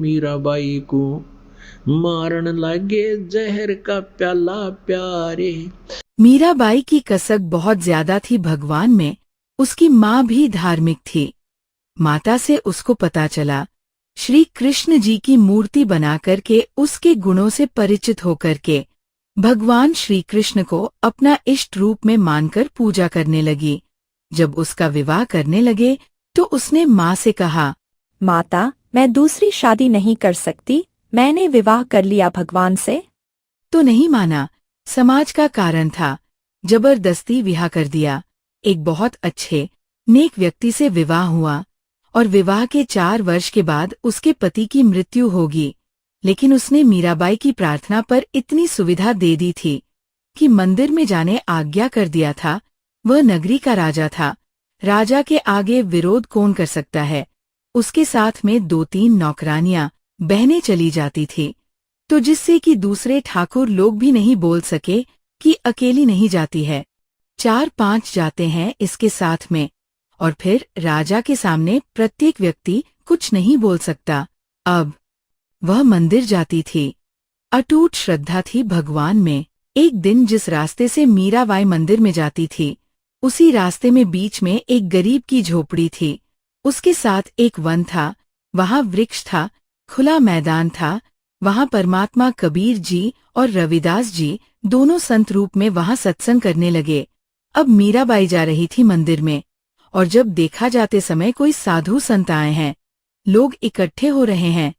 मीराबाई को, मारन लगे जहर का प्याला प्यारे। मीराबाई की कसक बहुत ज्यादा थी भगवान में। उसकी माँ भी धार्मिक थी। माता से उसको पता चला, श्री कृष्ण जी की मूर्ति बनाकर के उसके गुणों से परिचित होकर के भगवान श्री कृष्ण को अपना इष्ट रूप में मानकर पूजा करने लगी। जब उसका विवाह करने लगे तो उसने माँ से कहा, माता, मैं दूसरी शादी नहीं कर सकती, मैंने विवाह कर लिया भगवान से। तो नहीं माना। समाज का कारण था, जबरदस्ती विवाह कर दिया। एक बहुत अच्छे नेक व्यक्ति से विवाह हुआ और विवाह के 4 वर्ष के बाद उसके पति की मृत्यु होगी। लेकिन उसने मीराबाई की प्रार्थना पर इतनी सुविधा दे दी थी कि मंदिर में जाने आज्ञा कर दिया था। वह नगरी का राजा था। राजा के आगे विरोध कौन कर सकता है। उसके साथ में 2-3 नौकरानियां बहनें चली जाती थी, तो जिससे कि दूसरे ठाकुर लोग भी नहीं बोल सके कि अकेली नहीं जाती है, 4-5 जाते हैं इसके साथ में। और फिर राजा के सामने प्रत्येक व्यक्ति कुछ नहीं बोल सकता। अब वह मंदिर जाती थी। अटूट श्रद्धा थी भगवान में। एक दिन जिस रास्ते से मीराबाई मंदिर में जाती थी, उसी रास्ते में बीच में एक गरीब की झोपड़ी थी। उसके साथ एक वन था, वहां वृक्ष था, खुला मैदान था। वहां परमात्मा कबीर जी और रविदास जी दोनों संत रूप में वहां सत्संग करने लगे। अब मीराबाई जा रही थी मंदिर में, और जब देखा जाते समय कोई साधु संत आए हैं, लोग इकट्ठे हो रहे हैं।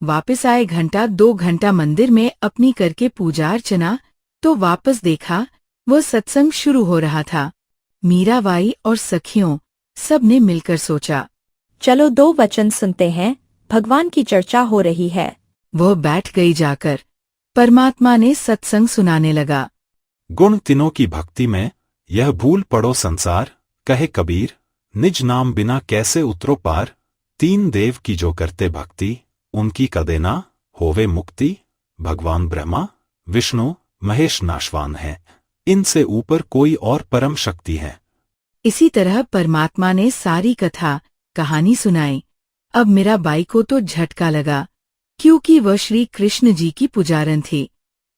वापस आए 1-2 घंटा मंदिर में अपनी करके पूजा अर्चना, तो वापस देखा वह सत्संग शुरू हो रहा था। मीराबाई और सखियों सब ने मिलकर सोचा, चलो 2 वचन सुनते हैं, भगवान की चर्चा हो रही है। वह बैठ गई जाकर। परमात्मा ने सत्संग सुनाने लगा। गुण तीनों की भक्ति में यह भूल पड़ो संसार, कहे कबीर, निज नाम बिना कैसे उतरो पार। 3 देव की जो करते भक्ति, उनकी कदे ना होवे मुक्ति। भगवान ब्रह्मा विष्णु महेश नाशवान है, इनसे ऊपर कोई और परम शक्ति है। इसी तरह परमात्मा ने सारी कथा कहानी सुनाई। अब मीराबाई को तो झटका लगा, क्योंकि वह श्री कृष्ण जी की पुजारन थी।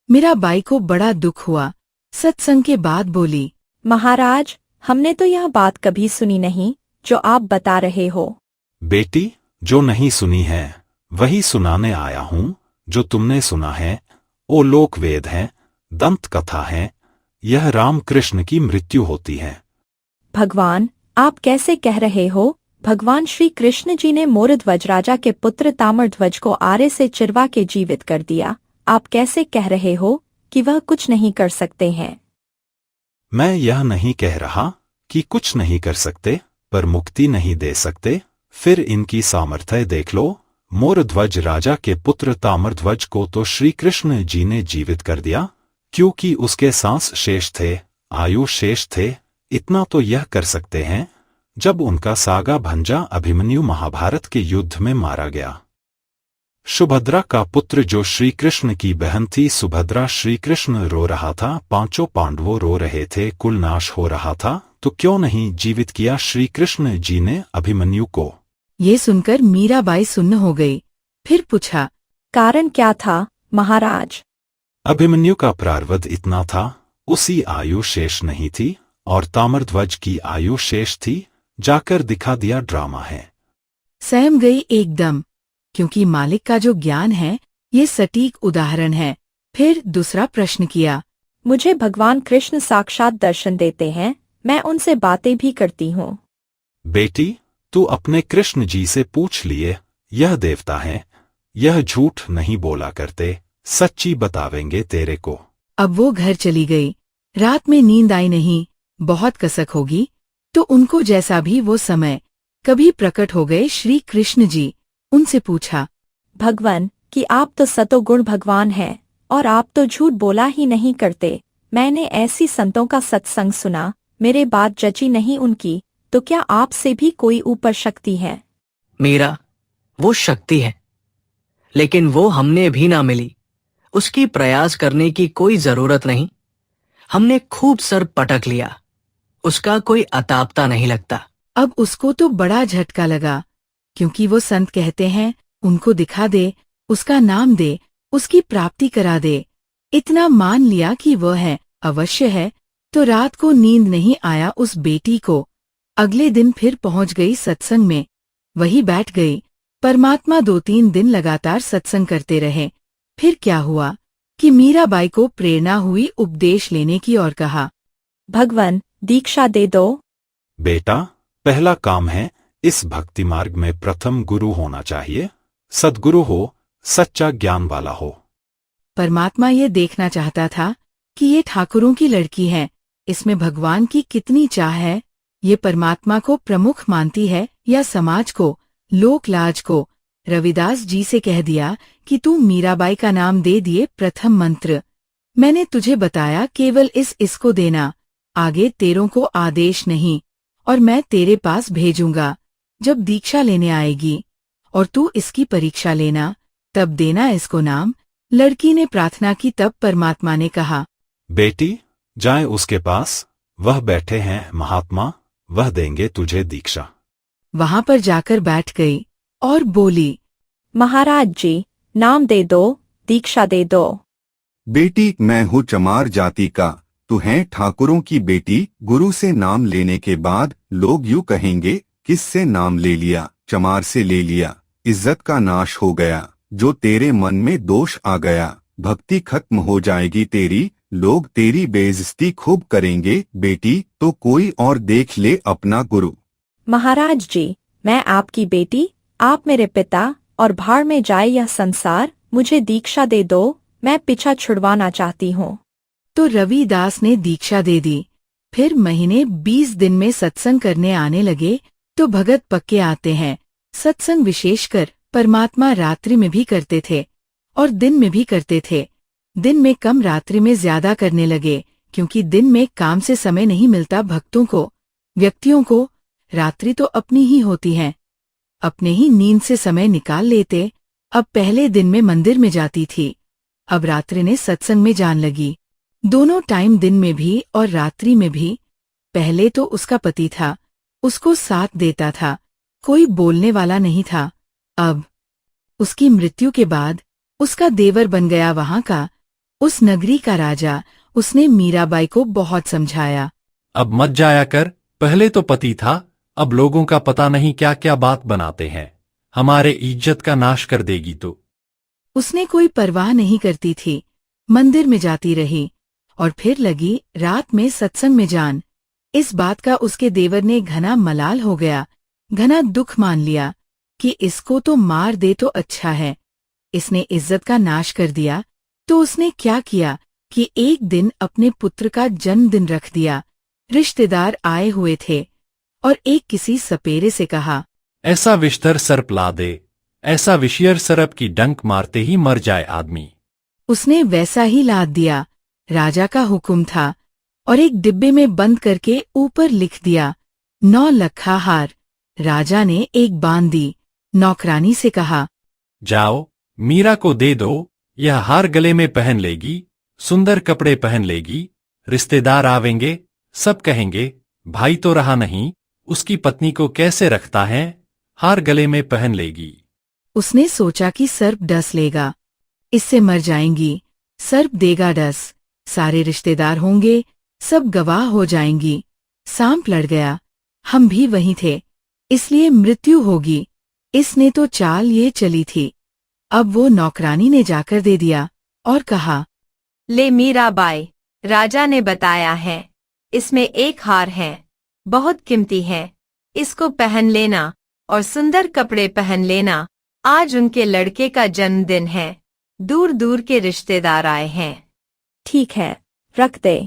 मीराबाई को बड़ा दुख हुआ। सत्संग के बाद बोली, महाराज, हमने तो यह बात कभी सुनी नहीं जो आप बता रहे हो। बेटी, जो नहीं सुनी है वही सुनाने आया हूं। जो तुमने सुना है वो लोक वेद है, दंत कथा है। यह राम कृष्ण की मृत्यु होती है। भगवान, आप कैसे कह रहे हो? भगवान श्री कृष्ण जी ने मोरध्वज राजा के पुत्र ताम्रध्वज को आरे से चिरवा के जीवित कर दिया। आप कैसे कह रहे हो कि वह कुछ नहीं कर सकते हैं? मैं यह नहीं कह रहा कि कुछ नहीं कर सकते, पर मुक्ति नहीं दे सकते। फिर इनकी सामर्थ्य देख लो। मोरध्वज राजा के पुत्र ताम्रध्वज को तो श्री कृष्ण जी ने जीवित कर दिया, क्योंकि उसके सांस शेष थे, आयु शेष थे। इतना तो यह कर सकते हैं जब उनका सागा भंजा अभिमन्यु महाभारत के युद्ध में मारा गया। सुभद्रा का पुत्र जो श्री कृष्ण की बहन थी, सुभद्रा, श्री कृष्ण रो रहा था, 5 पांडवों रो रहे थे, कुल नाश हो रहा था, तो क्यों नहीं जीवित किया श्री कृष्ण जी ने अभिमन्यु को? ये सुनकर मीराबाई सुन्न हो गई। फिर पूछा, कारण क्या था महाराज? अभिमन्यु का प्रारब्ध इतना था, उसी आयु शेष नहीं थी, और ताम्रध्वज की आयु शेष थी। जाकर दिखा दिया, ड्रामा है। सहम गई एकदम, क्योंकि मालिक का जो ज्ञान है ये सटीक उदाहरण है। फिर दूसरा प्रश्न किया, मुझे भगवान कृष्ण साक्षात दर्शन देते हैं, मैं उनसे बातें भी करती हूँ। बेटी, तू अपने कृष्ण जी से पूछ लिए, यह देवता है, यह झूठ नहीं बोला करते, सच्ची बतावेंगे तेरे को। अब वो घर चली गई। रात में नींद आई नहीं, बहुत कसक होगी, तो उनको जैसा भी वो समय कभी प्रकट हो गए श्री कृष्ण जी। उनसे पूछा, भगवान कि आप तो सतोगुण भगवान हैं और आप तो झूठ बोला ही नहीं करते। मैंने ऐसी संतों का सत्संग सुना, मेरे बात जची नहीं उनकी, तो क्या आपसे भी कोई ऊपर शक्ति है? मीरा, वो शक्ति है, लेकिन वो हमने भी ना मिली। उसकी प्रयास करने की कोई जरूरत नहीं। हमने खूब सर पटक लिया, उसका कोई अतापता नहीं लगता। अब उसको तो बड़ा झटका लगा, क्योंकि वो संत कहते हैं उनको दिखा दे, उसका नाम दे, उसकी प्राप्ति करा दे। इतना मान लिया कि वह है, अवश्य है। तो रात को नींद नहीं आया उस बेटी को। अगले दिन फिर पहुंच गई सत्संग में, वही बैठ गई। परमात्मा 2-3 दिन लगातार सत्संग करते रहे। फिर क्या हुआ कि मीराबाई को प्रेरणा हुई उपदेश लेने की और कहा, भगवान दीक्षा दे दो। बेटा, पहला काम है इस भक्ति मार्ग में प्रथम गुरु होना चाहिए। सद्गुरु हो, सच्चा ज्ञान वाला हो। परमात्मा ये देखना चाहता था कि ये ठाकुरों की लड़की है, इसमें भगवान की कितनी चाह है। ये परमात्मा को प्रमुख मानती है या समाज को, लोक लाज को। रविदास जी से कह दिया कि तू मीराबाई का नाम दे दिए प्रथम मंत्र। मैंने तुझे बताया केवल इसको देना, आगे तेरों को आदेश नहीं। और मैं तेरे पास भेजूंगा। जब दीक्षा लेने आएगी और तू इसकी परीक्षा लेना, तब देना इसको नाम। लड़की ने प्रार्थना की, तब परमात्मा ने कहा, बेटी, जाए उसके पास, वह बैठे हैं महात्मा, वह देंगे तुझे दीक्षा। वहां पर जाकर बैठ गई और बोली, महाराज जी, नाम दे दो, दीक्षा दे दो। बेटी, मैं हूँ चमार जाति का, तू है ठाकुरों की बेटी। गुरु से नाम लेने के बाद लोग यूं कहेंगे, किससे नाम ले लिया? चमार से ले लिया। इज्जत का नाश हो गया, जो तेरे मन में दोष आ गया। भक्ति खत्म हो जाएगी तेरी, लोग तेरी बेइज्जती खूब करेंगे। बेटी, तो कोई और देख ले अपना गुरु। महाराज जी, मैं आपकी बेटी, आप मेरे पिता, और भाड़ में जाए यह संसार, मुझे दीक्षा दे दो, मैं पीछा छुड़वाना चाहती हूँ। तो रविदास ने दीक्षा दे दी। फिर महीने 20 दिन में सत्संग करने आने लगे। तो भगत पक्के आते हैं। सत्संग विशेषकर परमात्मा रात्रि में भी करते थे और दिन में भी करते थे। दिन में कम, रात्रि में ज्यादा करने लगे, क्योंकि दिन में काम से समय नहीं मिलता भक्तों को, व्यक्तियों को। रात्रि तो अपनी ही होती है, अपने ही नींद से समय निकाल लेते। अब पहले दिन में मंदिर में जाती थी, अब रात्रि ने सत्संग में जान लगी। दोनों टाइम, दिन में भी और रात्रि में भी। पहले तो उसका पति था, उसको साथ देता था, कोई बोलने वाला नहीं था। अब उसकी मृत्यु के बाद उसका देवर बन गया वहां का, उस नगरी का राजा। उसने मीराबाई को बहुत समझाया, अब मत जाया कर, पहले तो पति था, अब लोगों का पता नहीं क्या क्या बात बनाते हैं, हमारे इज्जत का नाश कर देगी तो। उसने कोई परवाह नहीं करती थी, मंदिर में जाती रही और फिर लगी रात में सत्संग में जान। इस बात का उसके देवर ने घना मलाल हो गया, घना दुख मान लिया कि इसको तो मार दे तो अच्छा है। इसने इज्जत का नाश कर दिया। तो उसने क्या किया कि एक दिन अपने पुत्र का जन्मदिन रख दिया। रिश्तेदार आए हुए थे और एक किसी सपेरे से कहा, ऐसा विषधर सर्प ला दे, ऐसा विषयर सर्प की डंक मारते ही मर जाए आदमी। उसने वैसा ही लाद दिया। राजा का हुक्म था और एक डिब्बे में बंद करके ऊपर लिख दिया, 9 लखा हार। राजा ने एक बांध दी। नौकरानी से कहा, जाओ, मीरा को दे दो, यह हार गले में पहन लेगी, सुंदर कपड़े पहन लेगी, रिश्तेदार आवेंगे, सब कहेंगे, भाई तो रहा नहीं, उसकी पत्नी को कैसे रखता है, हार गले में पहन लेगी। उसने सोचा कि सर्प डस लेगा, इससे मर जाएंगी। सर्प देगा डस, सारे रिश्तेदार होंगे, सब गवाह हो जाएंगी। सांप लड़ गया, हम भी वहीं थे, इसलिए मृत्यु होगी। इसने तो चाल ये चली थी। अब वो नौकरानी ने जाकर दे दिया और कहा, ले मीराबाई, राजा ने बताया है, इसमें एक हार है, बहुत कीमती है, इसको पहन लेना और सुंदर कपड़े पहन लेना। आज उनके लड़के का जन्मदिन है, दूर दूर के रिश्तेदार आए हैं। ठीक है, रख दे।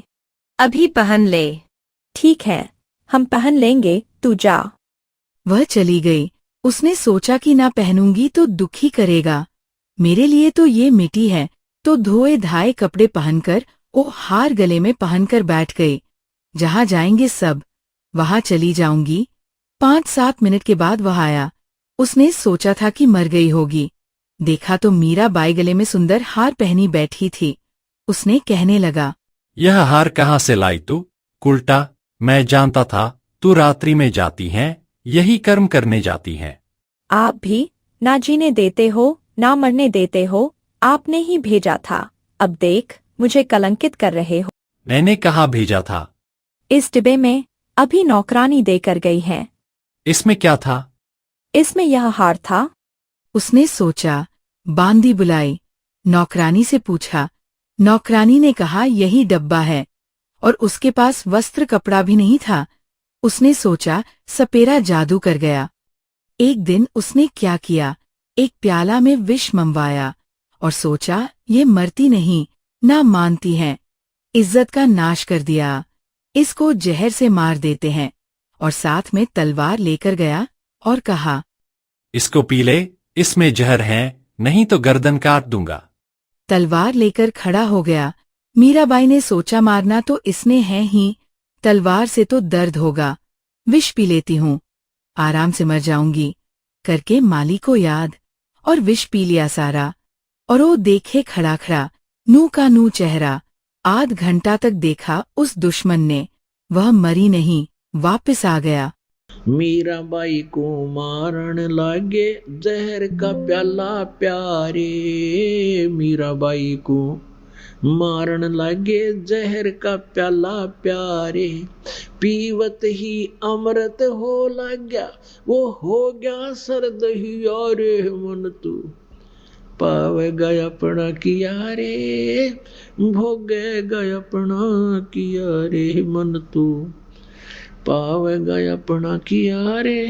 अभी पहन ले। ठीक है, हम पहन लेंगे, तू जा। वह चली गई। उसने सोचा कि ना पहनूंगी तो दुखी करेगा, मेरे लिए तो ये मिट्टी है। तो धोए धाए कपड़े पहनकर वो हार गले में पहनकर बैठ गई। जहां जाएंगे सब, वहां चली जाऊंगी। 5-7 मिनट के बाद वह आया। उसने सोचा था कि मर गई होगी, देखा तो मीराबाई गले में सुंदर हार पहनी बैठी थी। उसने कहने लगा, यह हार कहाँ से लाई तू? उल्टा, मैं जानता था तू रात्रि में जाती है, यही कर्म करने जाती है। आप भी ना जीने देते हो ना मरने देते हो, आपने ही भेजा था। अब देख मुझे कलंकित कर रहे हो। मैंने कहाँ भेजा था? इस डिब्बे में अभी नौकरानी देकर गई है। इसमें क्या था? इसमें यह हार था। उसने सोचा, बांदी बुलाई, नौकरानी से पूछा। नौकरानी ने कहा यही डब्बा है, और उसके पास वस्त्र कपड़ा भी नहीं था। उसने सोचा सपेरा जादू कर गया। एक दिन उसने क्या किया, एक प्याला में विष मंगवाया और सोचा ये मरती नहीं, ना मानती है, इज्जत का नाश कर दिया, इसको जहर से मार देते हैं। और साथ में तलवार लेकर गया और कहा, इसको पी ले, इसमें जहर है, नहीं तो गर्दन काट दूंगा। तलवार लेकर खड़ा हो गया। मीराबाई ने सोचा मारना तो इसने है ही, तलवार से तो दर्द होगा, विष पी लेती हूँ, आराम से मर जाऊंगी करके माली को याद, और विष पी लिया सारा। और वो देखे खड़ा खड़ा, नू का नू चेहरा। आध घंटा तक देखा उस दुश्मन ने, वह मरी नहीं, वापस आ गया। मीराबाई को मारन लागे जहर का प्याला प्यारे। मीराबाई को मारन लागे जहर का प्याला प्यारे। पीवत ही अमृत हो लाग्या, वो हो गया सर्द ही यारे। मन तू पावेगा अपना किया रे, भोगेगा अपना किया रे। मन तू पावेगा अपना किया रे।